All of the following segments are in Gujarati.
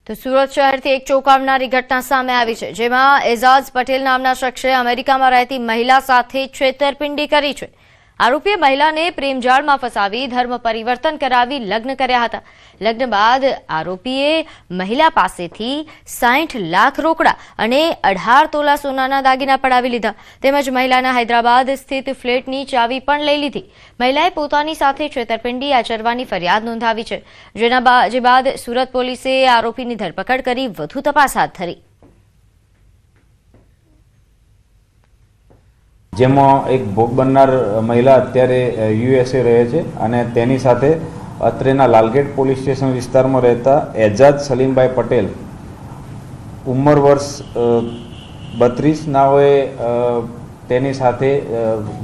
તો સુરત શહેરથી એક ચોંકાવનારી ઘટના સામે આવી છે, જેમાં એઝાઝ પટેલ નામના શખ્સે અમેરિકામાં રહેતી મહિલા સાથે છેતરપિંડી કરી છે। આરોપીએ મહિલાને પ્રેમજાળમાં ફસાવી ધર્મ પરિવર્તન કરાવી લગ્ન કર્યા હતા। લગ્ન બાદ આરોપીએ મહિલા પાસેથી 60 લાખ રોકડા અને 18 તોલા સોનાના દાગીના પડાવી લીધા, તેમજ મહિલાના હૈદરાબાદ સ્થિત ફ્લેટની ચાવી પણ લઈ લીધી। મહિલાએ પોતાની સાથે છેતરપિંડી આચરવાની ફરિયાદ નોંધાવી છે, જે બાદ સુરત પોલીસે આરોપીની ધરપકડ કરી વધુ તપાસ હાથ ધરી। જેમાં એક ભોગ બનનાર મહિલા અત્યારે યુએસએ રહે છે અને તેની સાથે અત્રેના લાલગેટ પોલીસ સ્ટેશન વિસ્તારમાં રહેતા એજાજ સલીમભાઈ પટેલ ઉંમર વર્ષ 32 નાઓએ તેની સાથે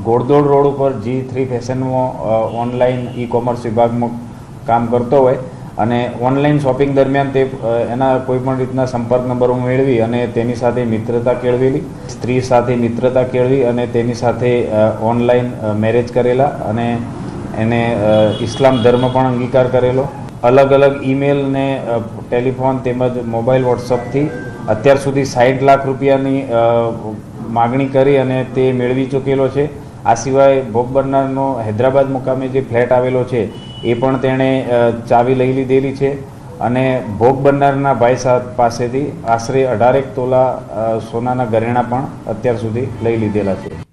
ઘોડદોડ રોડ ઉપર G3 ફેશનમાં ઓનલાઈન ઈ-કોમર્સ વિભાગમાં કામ કરતો હોય અને ઓનલાઈન શોપિંગ દરમિયાન તે એના કોઈપણ રીતના સંપર્ક નંબરો મેળવી અને તેની સાથે મિત્રતા કેળવેલી, સ્ત્રી સાથે મિત્રતા કેળવી અને તેની સાથે ઓનલાઈન મેરેજ કરેલા અને એને ઇસ્લામ ધર્મ પણ અંગીકાર કરેલો। અલગ અલગ ઈમેલ ને ટેલિફોન તેમજ મોબાઈલ વોટ્સઅપથી અત્યાર સુધી 60 લાખ રૂપિયાની માગણી કરી અને તે મેળવી ચૂકેલો છે। આ સિવાય ભોગ બનનારનો હૈદરાબાદ મુકામે જે ફ્લેટ આવેલો છે એ પણ તેણે ચાવી લઈ લીધેલી છે અને ભોગ બનનારના ભાઈ પાસેથી આશરે 18 તોલા સોનાના ઘરેણાં પણ અત્યાર સુધી લઈ લીધેલા છે।